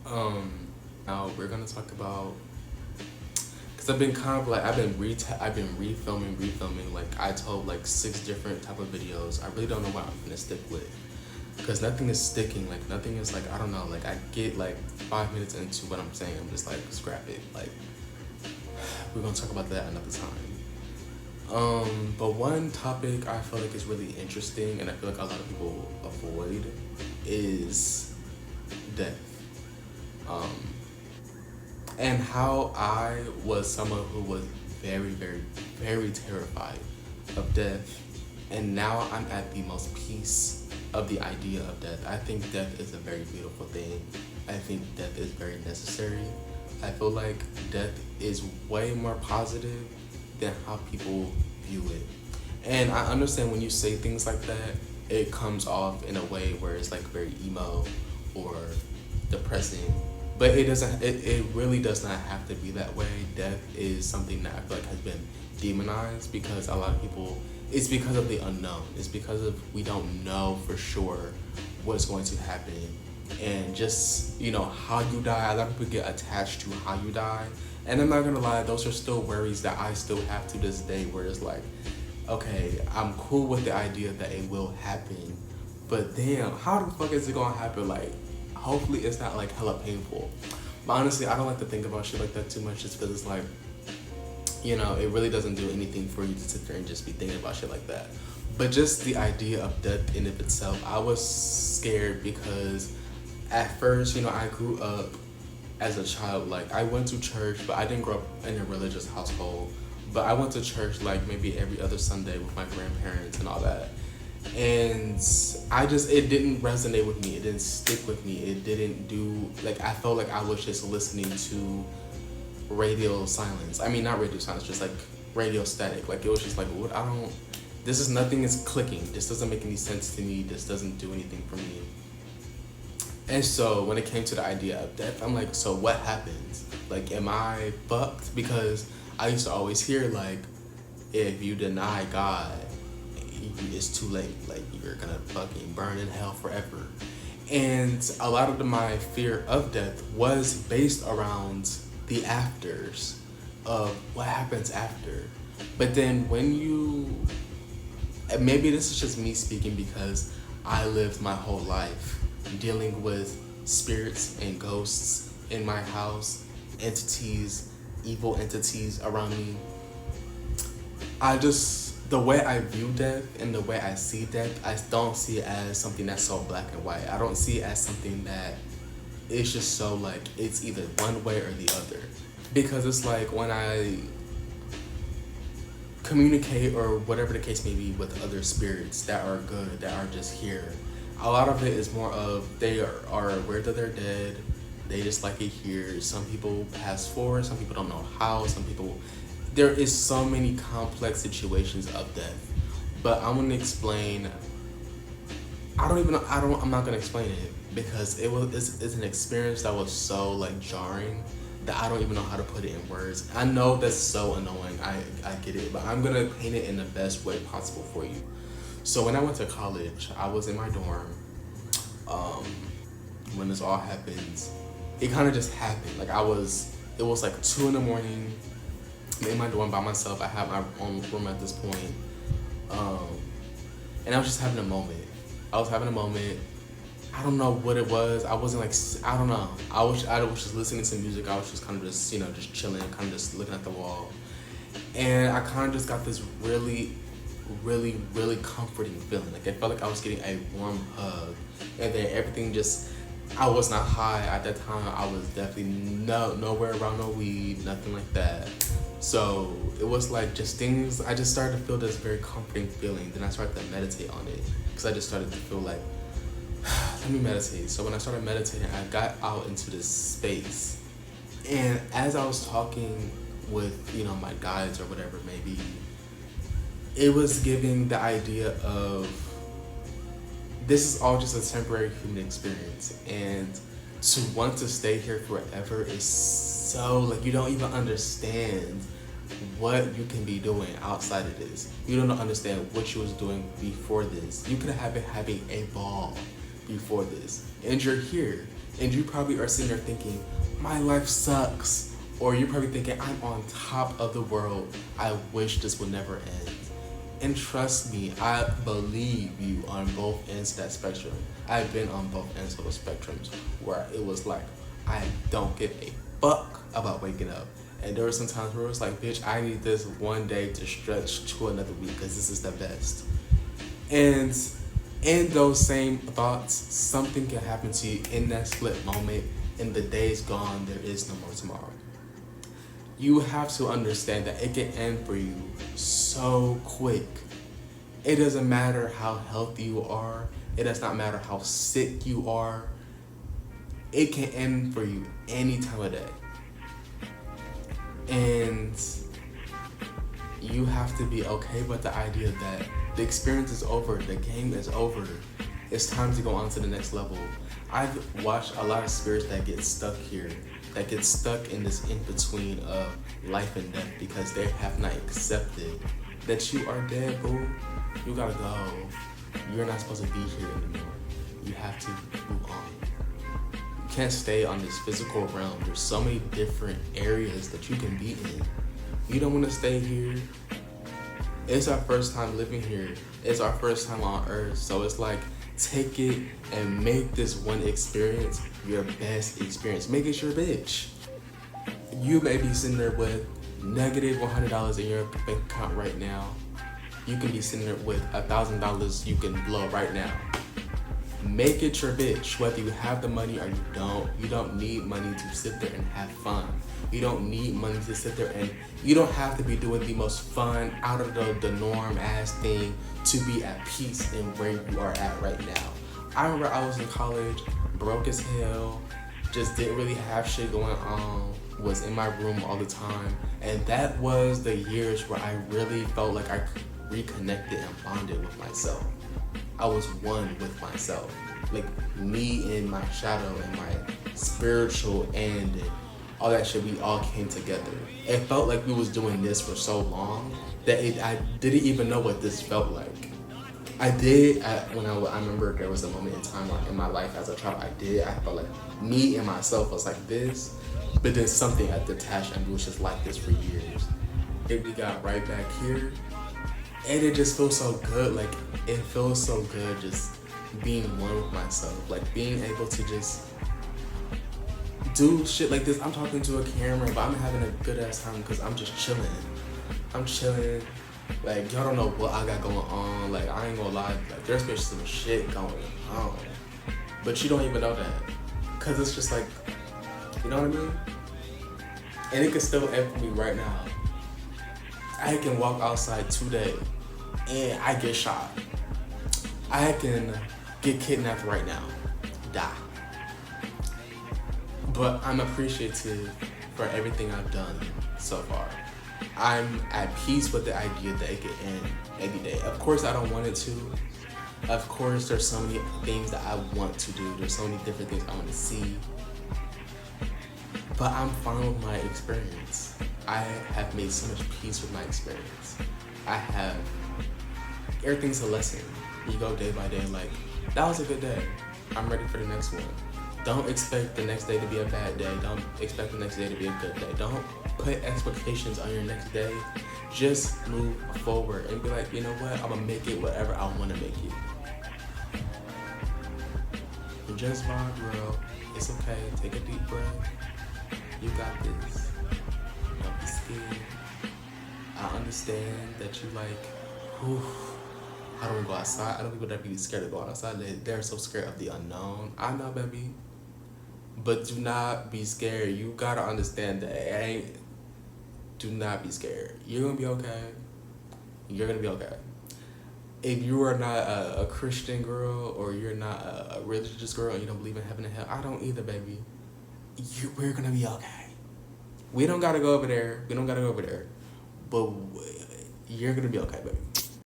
Um, Now we're gonna talk about because I've been kind of like I've been refilming. Like I told like six different type of videos. I really don't know what I'm gonna stick with because nothing is sticking. Like nothing is like I don't know. Like I get like 5 minutes into what I'm saying, I'm just like scrap it. Like we're gonna talk about that another time. But one topic I feel like is really interesting, and I feel like a lot of people avoid, is death. Um, and how I was someone who was very terrified of death, and now I'm at the most peace of the idea of death. I think death is a very beautiful thing. I think death is very necessary. I feel like death is way more positive than how people view it. And I understand when you say things like that, it comes off in a way where it's like very emo or depressing. But it doesn't it really does not have to be that way. Death is something that I feel like has been demonized because a lot of people it's because of the unknown. It's because of we don't know for sure what's going to happen. And just, how you die, a lot of people get attached to how you die. And I'm not gonna lie, those are still worries that I still have to this day where it's like, okay, I'm cool with the idea that it will happen, but damn, how the fuck is it gonna happen? Like, hopefully it's not like hella painful. But honestly, I don't like to think about shit like that too much just because it's like, it really doesn't do anything for you to sit there and just be thinking about shit like that. But just the idea of death in of itself, I was scared because at first, I grew up as a child. Like I went to church, but I didn't grow up in a religious household. But I went to church like maybe every other Sunday with my grandparents and all that. And it didn't resonate with me. It didn't stick with me. It didn't do, like, I felt like I was just listening to radio silence. I mean, not radio silence, just like radio static. Like, it was just like, what? This is nothing is clicking. This doesn't make any sense to me. This doesn't do anything for me. And so when it came to the idea of death, I'm like, so what happens? Like, am I fucked? Because I used to always hear, like, if you deny God, it's too late. Like, you're gonna fucking burn in hell forever. And a lot of my fear of death was based around the afters of what happens after. But then when you, and maybe this is just me speaking because I lived my whole life dealing with spirits and ghosts in my house, entities, evil entities around me. The way I view death and the way I see death, I don't see it as something that's so black and white. I don't see it as something that it's just so like it's either one way or the other. Because it's like when I communicate or whatever the case may be with other spirits that are good, that are just here, a lot of it is more of are aware that they're dead. They just like it here. Some people pass forward. Some people don't know how. Some people, there is so many complex situations of death. But I'm gonna explain. I don't even know. I'm not gonna explain it because it's an experience that was so like jarring that I don't even know how to put it in words. I know that's so annoying. I get it, but I'm gonna paint it in the best way possible for you. So when I went to college, I was in my dorm. Um, when this all happened, it kind of just happened. It was like 2 in the morning. I'm in my dorm by myself. I have my own room at this point. Um, and I was just having a moment. I was having a moment. I don't know what it was. I wasn't like, I don't know. I was just listening to music. I was just kind of just, just chilling, kind of just looking at the wall. And I kind of just got this really comforting feeling. Like I felt like I was getting a warm hug. And then everything just, I was not high at that time. I was definitely nowhere around no weed, nothing like that. So it was like just things, I just started to feel this very comforting feeling. Then I started to meditate on it because I just started to feel like, let me meditate. So when I started meditating, I got out into this space. And as I was talking with, my guides or whatever maybe, it was giving the idea of this is all just a temporary human experience. And to want to stay here forever is so, like, you don't even understand what you can be doing outside of this. You don't understand what you was doing before this. You could have been having a ball before this. And you're here. And you probably are sitting there thinking, my life sucks. Or you're probably thinking, I'm on top of the world. I wish this would never end. And trust me, I believe you on both ends of that spectrum. I've been on both ends of those spectrums where it was like, I don't give a fuck about waking up. And there were some times where it was like, bitch, I need this one day to stretch to another week because this is the best. And in those same thoughts, something can happen to you in that split moment. And the day's gone, there is no more tomorrow. You have to understand that it can end for you so quick. It doesn't matter how healthy you are. It does not matter how sick you are. It can end for you any time of day. And you have to be okay with the idea that the experience is over. The game is over. It's time to go on to the next level. I've watched a lot of spirits that get stuck here, that get stuck in this in-between of life and death because they have not accepted that you are dead, boo. You gotta go. You're not supposed to be here anymore. You have to move on. You can't stay on this physical realm. There's so many different areas that you can be in. You don't want to stay here. It's our first time living here. It's our first time on earth. So it's like, take it and make this one experience your best experience. Make it your bitch. You may be sitting there with negative $100 in your bank account right now. You can be sitting there with $1,000 you can blow right now. Make it your bitch, whether you have the money or you don't. You don't need money to sit there and have fun. You don't need money to sit there and you don't have to be doing the most fun, out of the norm ass thing to be at peace in where you are at right now. I remember I was in college, broke as hell, just didn't really have shit going on, was in my room all the time. And that was the years where I really felt like I reconnected and bonded with myself. I was one with myself. Like me and my shadow and my spiritual and all that shit, we all came together. It felt like we was doing this for so long that I didn't even know what this felt like. I remember there was a moment in time in my life as a child, I felt like me and myself was like this, but then something had detached and it was just like this for years. And we got right back here, and it just feels so good. Like, it feels so good just being one with myself, like being able to just do shit like this. I'm talking to a camera, but I'm having a good ass time because I'm just chilling. I'm chilling. Like, y'all don't know what I got going on. Like, I ain't gonna lie. Like, there's been some shit going on, but you don't even know that because it's just like, you know what I mean? And it can still end for me right now. I can walk outside today and I get shot. I can get kidnapped right now, die. But I'm appreciative for everything I've done so far. I'm at peace with the idea that it could end any day. Of course, I don't want it to. Of course, there's so many things that I want to do. There's so many different things I want to see. But I'm fine with my experience. I have made so much peace with my experience. Everything's a lesson. You go day by day, like, that was a good day. I'm ready for the next one. Don't expect the next day to be a bad day. Don't expect the next day to be a good day. Don't put expectations on your next day. Just move forward and be like, you know what? I'm gonna make it whatever I wanna make it. And just vibe, girl. It's okay. Take a deep breath. You got this. Don't be scared. I understand that you like, whew, I don't go outside. I know people that be scared of going outside. They're so scared of the unknown. I know, baby. But do not be scared. You gotta understand that do not be scared. You're gonna be okay. You're gonna be okay. If you are not a Christian girl or you're not a religious girl and you don't believe in heaven and hell, I don't either, baby. We're gonna be okay. We don't gotta go over there. But you're gonna be okay, baby.